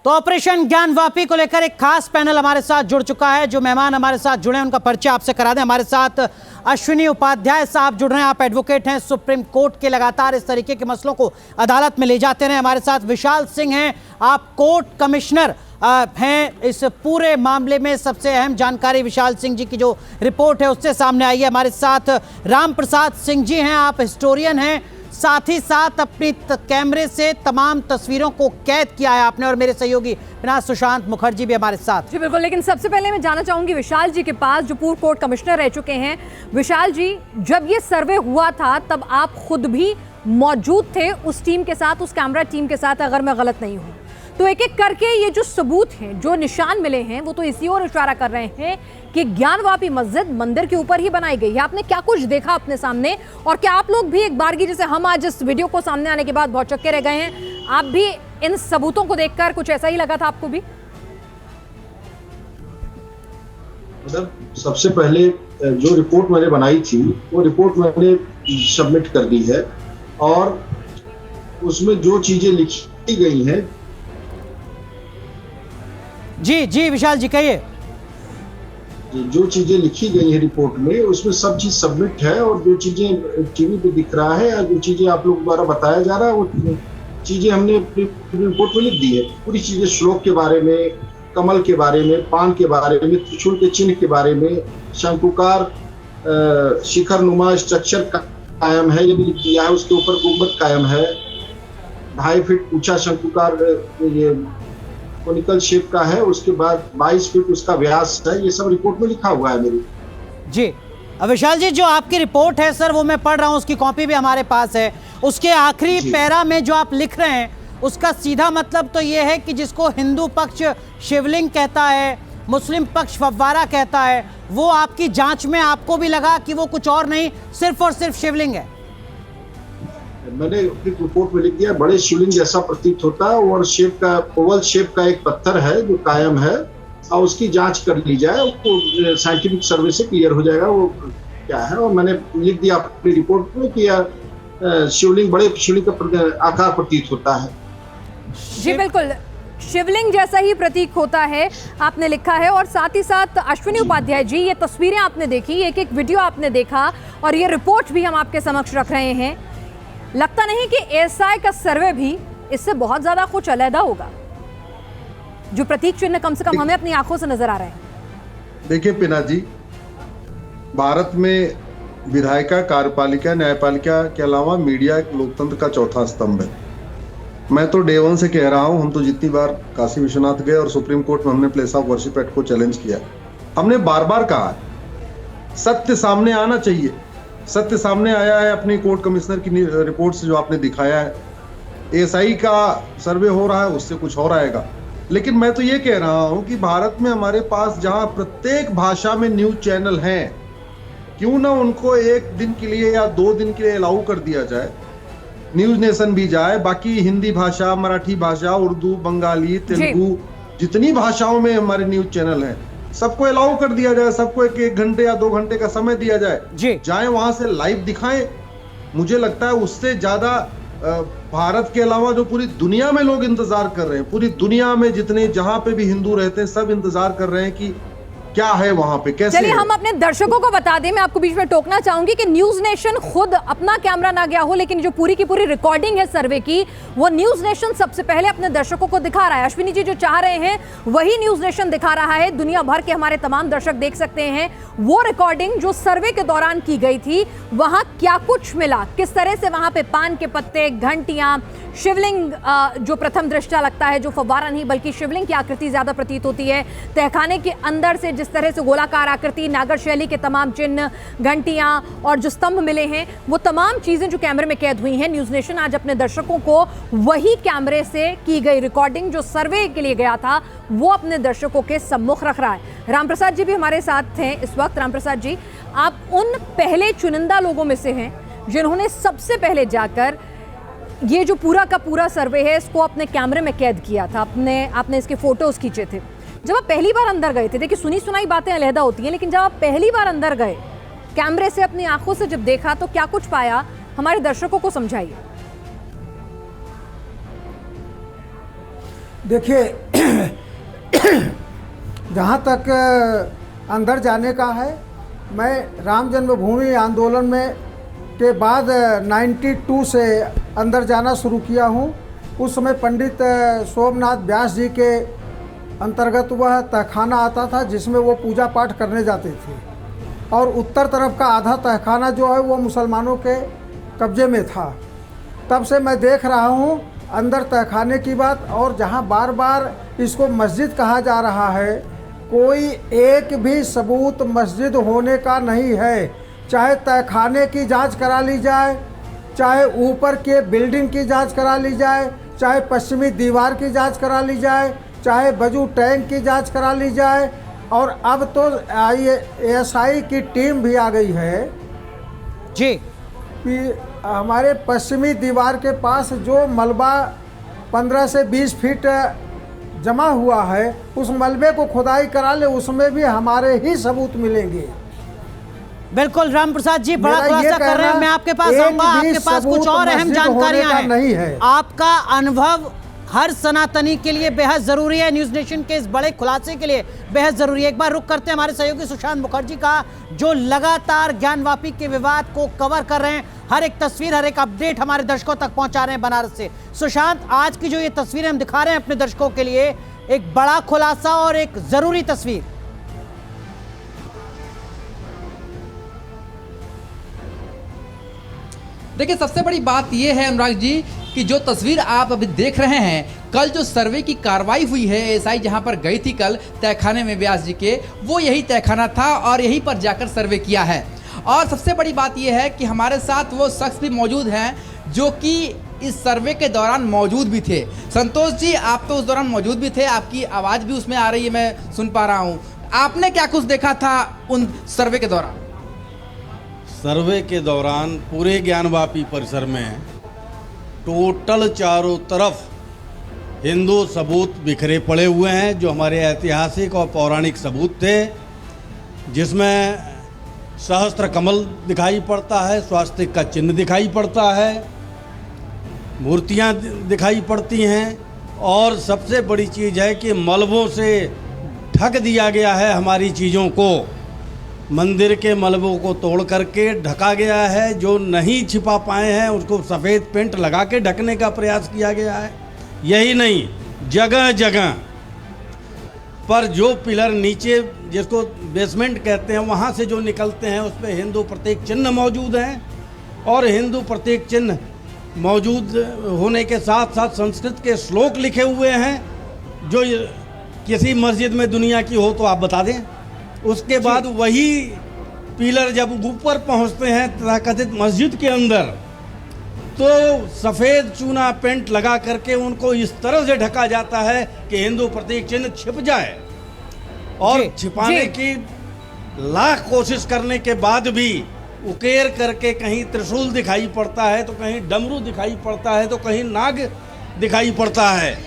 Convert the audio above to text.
तो ऑपरेशन ज्ञानवापी को लेकर एक खास पैनल हमारे साथ जुड़ चुका है। जो मेहमान हमारे साथ जुड़े हैं उनका परिचय आपसे करा दें। हमारे साथ अश्विनी उपाध्याय साहब जुड़ रहे हैं। आप एडवोकेट हैं, सुप्रीम कोर्ट के लगातार इस तरीके के मसलों को अदालत में ले जाते रहे। हमारे साथ विशाल सिंह हैं, आप कोर्ट कमिश्नर हैं। इस पूरे मामले में सबसे अहम जानकारी विशाल सिंह जी की जो रिपोर्ट है उससे सामने आई है। हमारे साथ राम प्रसाद सिंह जी हैं, आप हिस्टोरियन हैं, साथ ही साथ अपनी कैमरे से तमाम तस्वीरों को कैद किया है आपने, और मेरे सहयोगी सुशांत मुखर्जी भी हमारे साथ। जी बिल्कुल, लेकिन सबसे पहले मैं जानना चाहूंगी विशाल जी के पास, जो पूर्व कोर्ट कमिश्नर रह चुके हैं। विशाल जी, जब ये सर्वे हुआ था तब आप खुद भी मौजूद थे उस टीम के साथ, उस कैमरा टीम के साथ, अगर मैं गलत नहीं हूं तो। एक एक करके ये जो सबूत हैं, जो निशान मिले हैं, वो तो इसी ओर इशारा कर रहे हैं कि ज्ञानवापी मस्जिद मंदिर के ऊपर ही बनाई गई है। आपने क्या कुछ देखा अपने सामने, और क्या आप लोग भी एक बारगी, जैसे हम आज इस वीडियो को सामने आने के बाद बहुत चक्के रह गए हैं, आप भी इन सबूतों को देखकर कुछ ऐसा ही लगा था आपको भी? मतलब सबसे पहले जो रिपोर्ट मैंने बनाई थी वो रिपोर्ट मैंने सबमिट कर दी है, और उसमें जो चीजें लिखी गई हैं। जी विशाल जी कहिए। जो चीजें लिखी गई है रिपोर्ट में, उसमें सब चीज सबमिट है, और जो चीजें टीवी पे दिख रहा है या जो चीजें आप लोग द्वारा बताया जा रहा है, वो चीजें हमने अपनी रिपोर्ट में लिख दी है। पूरी चीजें श्लोक के बारे में, कमल के बारे में, पान के बारे में, त्रिशूल के चिन्ह के बारे में, शंकुकार शिखर नुमा स्ट्रक्चर कायम है, ये भी लिख दिया है। उसके ऊपर गुंबद कायम है, 2.5 फीट ऊंचा शंकुकार ये कोनिकल शेप का है। उसके बाद 22 फीट उसका व्यास है। ये सब रिपोर्ट में लिखा हुआ है मेरी। जी विशाल जी, जो आपकी रिपोर्ट है सर, वो मैं पढ़ रहा हूँ, उसकी कॉपी भी हमारे पास है। उसके आखिरी पैरा में जो आप लिख रहे हैं उसका सीधा मतलब तो ये है कि जिसको हिंदू पक्ष शिवलिंग कहता है, मुस्लिम पक्ष फव्वारा कहता है, वो आपकी जांच में आपको भी लगा कि वो कुछ और नहीं, सिर्फ और सिर्फ शिवलिंग है। मैंने अपनी रिपोर्ट में लिख दिया, बड़े शिवलिंग जैसा प्रतीत होता है, और शेप का, ओवल शेप का एक पत्थर है जो कायम है, और उसकी जांच कर ली जाए, वो साइंटिफिक सर्वे से क्लियर हो जाएगा वो क्या है। और मैंने लिख दिया अपनी रिपोर्ट में कि शिवलिंग, बड़े शिवलिंग का आकार प्रतीत होता है। जी बिल्कुल, शिवलिंग जैसा ही प्रतीक होता है, आपने लिखा है। और साथ ही साथ अश्विनी उपाध्याय जी, ये तस्वीरें आपने देखी, एक एक वीडियो आपने देखा, और ये रिपोर्ट भी हम आपके समक्ष रख रहे हैं। लगता नहीं कि एएसआई का सर्वे भी इससे बहुत ज्यादा कुछ अलहदा होगा? जो प्रतीक चिन्ह कम से कम हमें अपनी आंखों से नजर आ रहे हैं। देखिए पिना जी, भारत में विधायिका, कार्यपालिका, न्यायपालिका के अलावा मीडिया एक लोकतंत्र का चौथा स्तंभ है। मैं तो डे 1 से कह रहा हूं, हम तो जितनी बार काशी विश्वनाथ गए और सुप्रीम कोर्ट में हमने प्लेस ऑफ वर्शिप एक्ट को चैलेंज किया, हमने बार बार कहा सत्य सामने आना चाहिए। सत्य सामने आया है अपनी कोर्ट कमिश्नर की रिपोर्ट से, जो आपने दिखाया है। एएसआई का सर्वे हो रहा है, उससे कुछ और आएगा। लेकिन मैं तो ये कह रहा हूं कि भारत में हमारे पास जहां प्रत्येक भाषा में न्यूज चैनल हैं, क्यों ना उनको 1 दिन के लिए या 2 दिन के लिए अलाउ कर दिया जाए। न्यूज नेशन भी जाए, बाकी हिंदी भाषा, मराठी भाषा, उर्दू, बंगाली, तेलुगु, जितनी भाषाओं में हमारे न्यूज चैनल हैं, सबको अलाउ कर दिया जाए। सबको 1 घंटे या 2 घंटे का समय दिया जाए, जाए वहां से लाइव दिखाएं। मुझे लगता है उससे ज्यादा भारत के अलावा जो पूरी दुनिया में लोग इंतजार कर रहे हैं, पूरी दुनिया में जितने जहां पे भी हिंदू रहते हैं, सब इंतजार कर रहे हैं कि क्या है वहां पे, कैसे। चलिए हम अपने दर्शकों को बता दें, मैं आपको बीच में टोकना चाहूंगी कि न्यूज नेशन खुद अपना कैमरा ना गया हो, लेकिन जो पूरी की पूरी रिकॉर्डिंग है सर्वे की, वो न्यूज नेशन सबसे पहले अपने दर्शकों को दिखा रहा है। अश्विनी जी जो चाह रहे हैं वही न्यूज नेशन दिखा रहा है। दुनिया भर के हमारे तमाम दर्शक देख सकते हैं वो रिकॉर्डिंग जो सर्वे के दौरान की गई थी, वहां क्या कुछ मिला, किस तरह से वहां पे पान के पत्ते, घंटियां, शिवलिंग जो प्रथम दृष्टया लगता है, जो फव्वारा नहीं बल्कि शिवलिंग की आकृति ज्यादा प्रतीत होती है, तहखाने के अंदर से जिस तरह से गोलाकार आकृति, नागर शैली के तमाम चिन्ह, घंटियां और जो स्तंभ मिले हैं, वो तमाम चीजें जो कैमरे में कैद हुई हैं। न्यूज नेशन आज अपने दर्शकों को वही कैमरे से की गई रिकॉर्डिंग जो सर्वे के लिए गया था, वो अपने दर्शकों के सम्मुख रख रहा है। रामप्रसाद जी भी हमारे साथ हैं इस वक्त। रामप्रसाद जी, आप उन पहले चुनिंदा लोगों में से हैं जिन्होंने सबसे पहले जाकर ये जो पूरा का पूरा सर्वे है इसको अपने कैमरे में कैद किया था, आपने इसके फोटोज खींचे थे। जब आप पहली बार अंदर गए थे, देखिए सुनी सुनाई बातें अलहदा होती हैं, लेकिन जब आप पहली बार अंदर गए, कैमरे से अपनी आंखों से जब देखा, तो क्या कुछ पाया, हमारे दर्शकों को समझाइए। देखिए जहाँ तक अंदर जाने का है, मैं राम जन्मभूमि आंदोलन में के बाद 92 से अंदर जाना शुरू किया हूँ। उस समय पंडित सोमनाथ व्यास जी के अंतर्गत वह तहखाना आता था जिसमें वो पूजा पाठ करने जाते थे, और उत्तर तरफ का आधा तहखाना जो है वो मुसलमानों के कब्जे में था। तब से मैं देख रहा हूँ अंदर तहखाने की बात, और जहाँ बार बार इसको मस्जिद कहा जा रहा है, कोई एक भी सबूत मस्जिद होने का नहीं है। चाहे तहखाने की जांच करा ली जाए, चाहे ऊपर के बिल्डिंग की जांच करा ली जाए, चाहे पश्चिमी दीवार की जांच करा ली जाए, चाहे बजू टैंक की जांच करा ली जाए, और अब तो ASI की टीम भी आ गई है जी कि हमारे पश्चिमी दीवार के पास जो मलबा 15 से 20 फीट जमा हुआ है, उस मलबे को खुदाई करा ले, उसमें भी हमारे ही सबूत मिलेंगे। बिल्कुल राम प्रसाद जी बड़ा मेरा ये खुलासा कर रहे हैं। कहना, मैं आपके पास एक आऊंगा, भी आपके पास कुछ सबूत और अहम मस्जिद जानकारियां होने का नहीं हैं। है। आपका अनुभव हर सनातनी के लिए बेहद जरूरी है, न्यूज नेशन के इस बड़े खुलासे के लिए बेहद जरूरी है। एक बार रुक करते हैं हमारे सहयोगी सुशांत मुखर्जी का, जो लगातार ज्ञानवापी के विवाद को कवर कर रहे हैं, हर एक तस्वीर हर एक अपडेट हमारे दर्शकों तक पहुंचा रहे हैं बनारस से। सुशांत, आज की जो ये तस्वीरें हम दिखा रहे हैं अपने दर्शकों के लिए, एक बड़ा खुलासा और एक जरूरी तस्वीर। देखिए, सबसे बड़ी बात यह है अनुराग जी कि जो तस्वीर आप अभी देख रहे हैं, कल जो सर्वे की कार्रवाई हुई है, ASI जहां पर गई थी कल तहखाने में व्यास जी के, वो यही तहखाना था और यहीं पर जाकर सर्वे किया है। और सबसे बड़ी बात यह है कि हमारे साथ वो शख्स भी मौजूद हैं जो कि इस सर्वे के दौरान मौजूद भी थे। संतोष जी, आप तो उस दौरान मौजूद भी थे, आपकी आवाज़ भी उसमें आ रही है, मैं सुन पा रहा हूँ। आपने क्या कुछ देखा था उन सर्वे के दौरान? सर्वे के दौरान पूरे ज्ञानवापी परिसर में टोटल चारों तरफ हिंदू सबूत बिखरे पड़े हुए हैं, जो हमारे ऐतिहासिक और पौराणिक सबूत थे, जिसमें सहस्त्र कमल दिखाई पड़ता है, स्वास्तिक का चिन्ह दिखाई पड़ता है, मूर्तियां दिखाई पड़ती हैं, और सबसे बड़ी चीज़ है कि मलबों से ढक दिया गया है हमारी चीज़ों को। मंदिर के मलबों को तोड़ करके ढका गया है, जो नहीं छिपा पाए हैं उसको सफ़ेद पेंट लगा के ढकने का प्रयास किया गया है। यही नहीं, जगह जगह पर जो पिलर नीचे, जिसको बेसमेंट कहते हैं, वहाँ से जो निकलते हैं उस पर हिंदू प्रतीक चिन्ह मौजूद हैं, और हिंदू प्रतीक चिन्ह मौजूद होने के साथ साथ संस्कृत के श्लोक लिखे हुए हैं, जो किसी मस्जिद में दुनिया की हो तो आप बता दें। उसके बाद वही पिलर जब ऊपर पहुंचते हैं तथाकथित मस्जिद के अंदर, तो सफ़ेद चूना पेंट लगा करके उनको इस तरह से ढका जाता है कि हिंदू प्रतीक चिन्ह छिप जाए, और छिपाने की लाख कोशिश करने के बाद भी उकेर करके कहीं त्रिशूल दिखाई पड़ता है, तो कहीं डमरू दिखाई पड़ता है, तो कहीं नाग दिखाई पड़ता है।